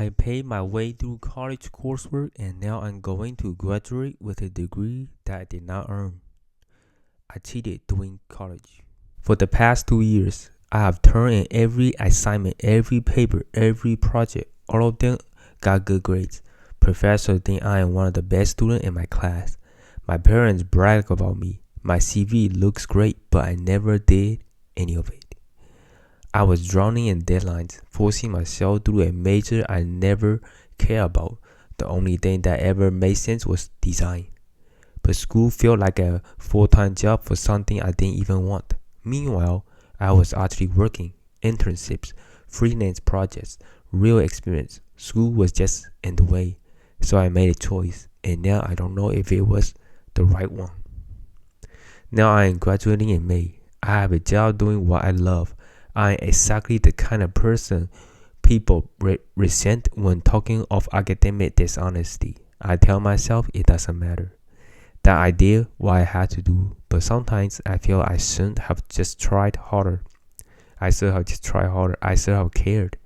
I paid my way through college coursework and now I'm going to graduate with a degree that I did not earn. I cheated during college. For the past 2 years, I have turned in every assignment, every paper, every project. All of them got good grades. Professors think I am one of the best students in my class. My parents brag about me. My CV looks great, but I never did any of it. I was drowning in deadlines, forcing myself through a major I never cared about. The only thing that ever made sense was design. But school felt like a full-time job for something I didn't even want. Meanwhile, I was actually working, internships, freelance projects, real experience. School was just in the way. So I made a choice, and now I don't know if it was the right one. Now I am graduating in May. I have a job doing what I love. I am exactly the kind of person people resent when talking of academic dishonesty. I tell myself it doesn't matter. That I did what I had to do, but sometimes I feel I shouldn't have just tried harder. I should have just tried harder. I should have cared.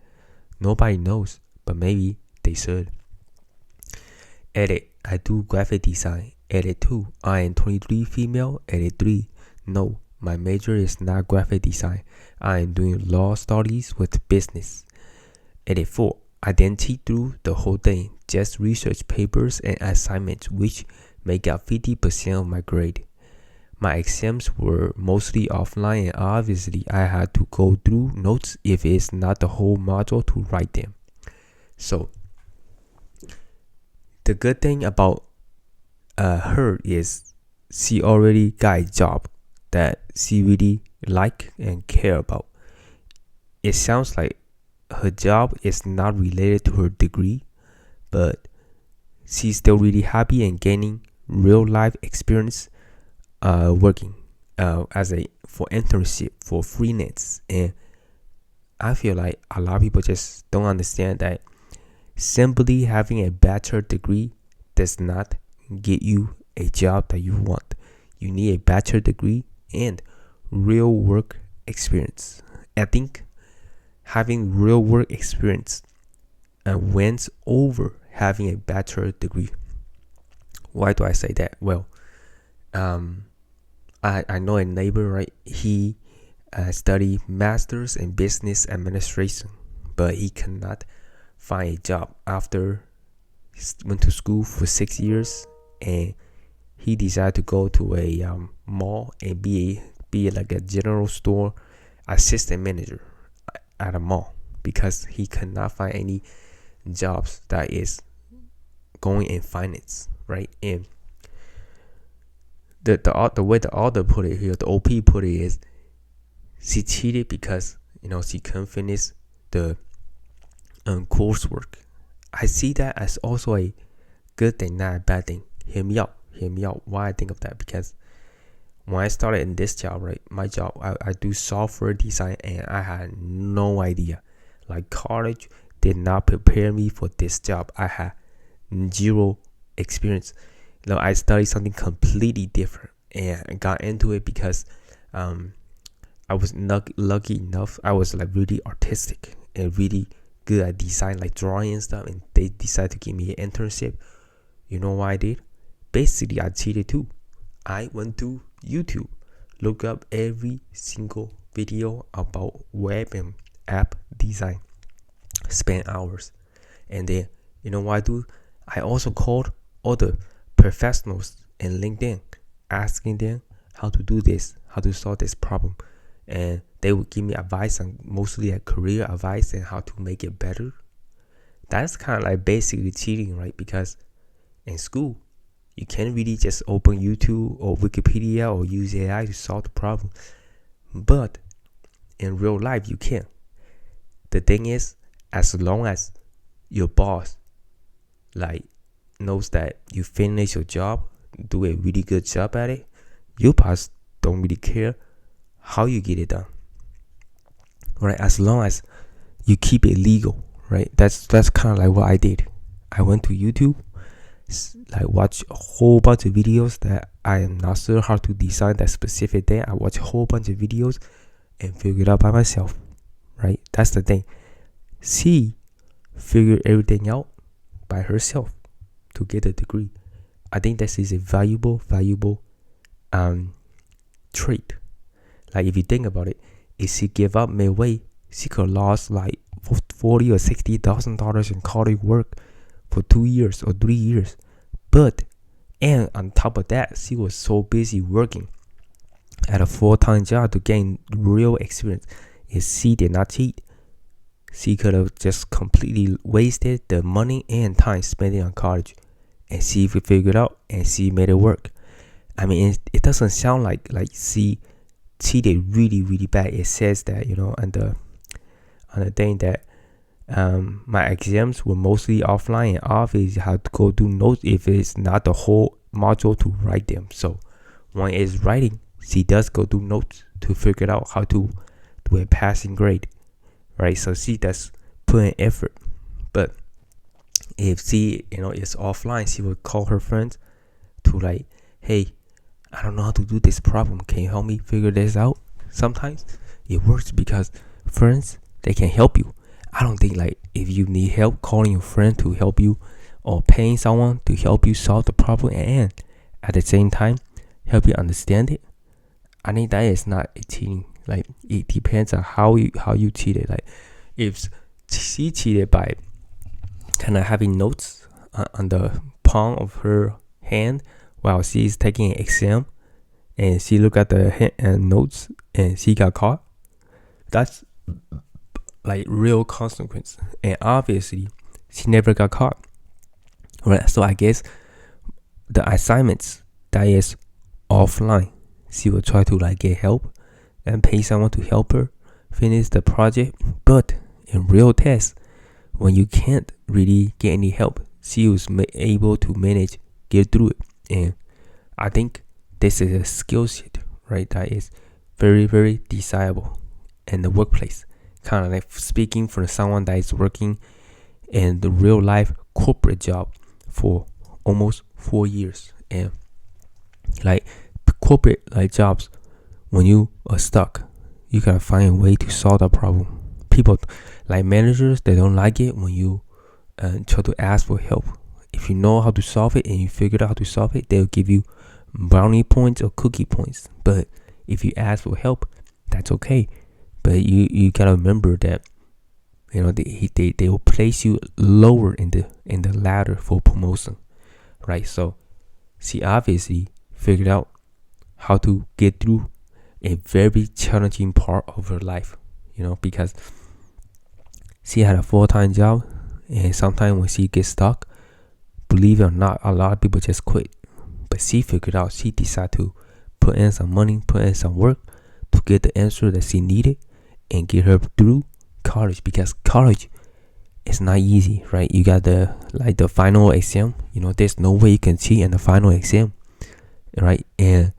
Nobody knows, but maybe they should. Edit. I do graphic design. Edit 2. I am 23 female. Edit 3. No, my major is not graphic design. I am doing law studies with business. Edit 4. I didn't cheat through the whole thing. Just research papers and assignments which make up 50% of my grade. My exams were mostly offline and obviously I had to go through notes if it's not the whole module to write them. So, the good thing about her is she already got a job that she really like and care about. It sounds like her job is not related to her degree, but she's still really happy and gaining real life experience working for internship, for freelance. And I feel like a lot of people just don't understand that simply having a bachelor degree does not get you a job that you want. You need a bachelor degree and real work experience. I think having real work experience wins over having a bachelor degree. Why do I say that? Well, I know a neighbor, right? He studied master's in business administration, but he cannot find a job after he went to school for 6 years, and he decided to go to a mall and be like a general store assistant manager at a mall because he cannot find any jobs that is going in finance, right? And the way the author put it here, the OP put it is she cheated because she couldn't finish the coursework. I see that as also a good thing, not a bad thing. Hear me out. Why I think of that? Because when I started in this job, right, my job, I do software design, and I had no idea. Like, college did not prepare me for this job. I had zero experience. I studied something completely different, and I got into it because I was lucky enough. I was like really artistic and really good at design, like drawing and stuff, and they decided to give me an internship. You know what I did? Basically, I cheated too. I went to YouTube, look up every single video about web and app design, spent hours, and then you know what I do? I also called other professionals in LinkedIn, asking them how to do this, how to solve this problem, and they would give me advice on mostly like career advice and how to make it better. That's kind of like basically cheating, right? Because in school, you can't really just open YouTube or Wikipedia or use AI to solve the problem. But in real life, you can. The thing is, as long as your boss knows that you finish your job, do a really good job at it, your boss don't really care how you get it done. Right? As long as you keep it legal, right? That's kind of like what I did. I went to YouTube, watch a whole bunch of videos that I am not sure how to design that specific thing. I watch a whole bunch of videos and figure it out by myself, right? That's the thing. She figure everything out by herself to get a degree. I think this is a valuable trait. Like if you think about it, if she gave up midway, she could have lost like $40,000 or $60,000 in college work for 2 years or 3 years. And on top of that, she was so busy working at a full-time job to gain real experience. If she did not cheat, she could have just completely wasted the money and time spent on college. And she figured out and she made it work. I mean, it doesn't sound like she cheated really bad. It says that, on the thing that my exams were mostly offline, and obviously you have to go do notes if it's not the whole module to write them. So when it's writing, she does go do notes to figure out how to do a passing grade, right? So she does put in effort. But if she is offline, she would call her friends to like, hey, I don't know how to do this problem, can you help me figure this out? Sometimes it works because friends, they can help you. I don't think like if you need help, calling your friend to help you or paying someone to help you solve the problem and at the same time help you understand it, I think that is not a cheating. Like it depends on how you cheated. Like if she cheated by kind of having notes on the palm of her hand while she's taking an exam, and she looked at the notes and she got caught, that's like real consequence. And obviously she never got caught, right? So I guess the assignments that is offline, she will try to like get help and pay someone to help her finish the project. But in real tests, when you can't really get any help, she was able to get through it. And I think this is a skill set, right? That is very desirable in the workplace. Kind of like speaking for someone that is working in the real life corporate job for almost 4 years. And like corporate like jobs, when you are stuck, you gotta find a way to solve that problem. People like managers, they don't like it when you try to ask for help. If you know how to solve it and you figured out how to solve it, they'll give you brownie points or cookie points. But if you ask for help, that's okay. But you gotta remember that they will place you lower in the ladder for promotion, right? So she obviously figured out how to get through a very challenging part of her life, because she had a full-time job, and sometimes when she gets stuck, believe it or not, a lot of people just quit. But she figured out, she decided to put in some money, put in some work to get the answer that she needed and get her through college, because college is not easy, right? You got the final exam, there's no way you can cheat in the final exam, right? And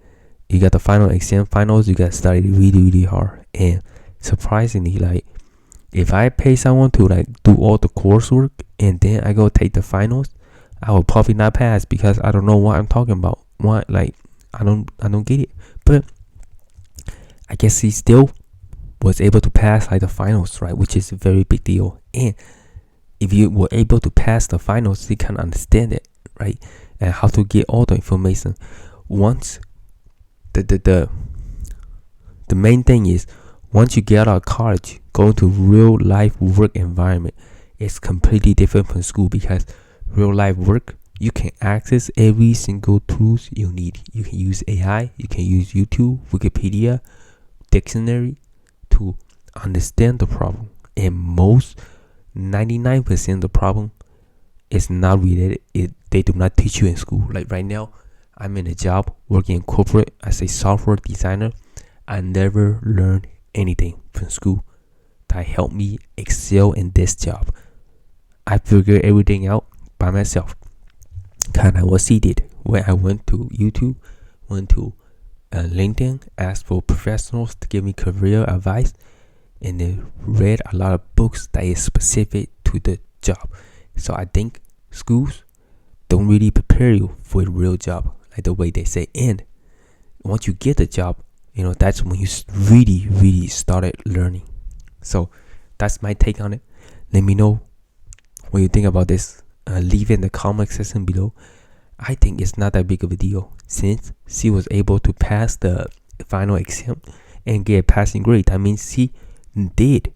you got the final exam, finals, you got to study really hard. And surprisingly, like if I pay someone to like do all the coursework and then I go take the finals, I will probably not pass because I don't know what I'm talking about. What, like I don't get it. But I guess she still was able to pass like the finals, right? Which is a very big deal. And if you were able to pass the finals, you can understand it, right? And how to get all the information. Once the main thing is, once you get out of college, going to real life work environment is completely different from school, because real life work, you can access every single tools you need. You can use AI, you can use YouTube, Wikipedia, dictionary to understand the problem. And 99% of the problem is not related. They do not teach you in school. Like right now, I'm in a job working in corporate as a software designer. I never learned anything from school that helped me excel in this job. I figured everything out by myself. Kind of what she did when I went to YouTube, went to LinkedIn, asked for professionals to give me career advice, and then read a lot of books that is specific to the job. So I think schools don't really prepare you for a real job like the way they say. And once you get the job, that's when you really started learning. So that's my take on it. Let me know When you think about this, leave it in the comment section below. I think it's not that big of a deal since she was able to pass the final exam and get a passing grade. That means she did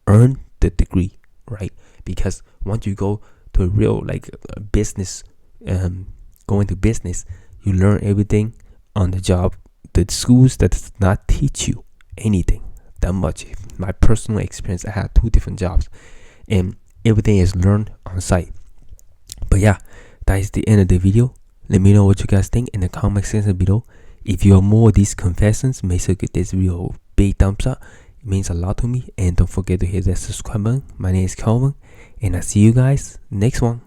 earn the degree, right? Because once you go to a real business, going to business, you learn everything on the job. The schools that does not teach you anything that much. My personal experience, I had 2 different jobs and everything is learned on site. But yeah, that is the end of the video. Let me know what you guys think in the comment section below. If you have more of these confessions, make sure to give this video a big thumbs up. It means a lot to me. And don't forget to hit that subscribe button. My name is Calvin, and I'll see you guys next one.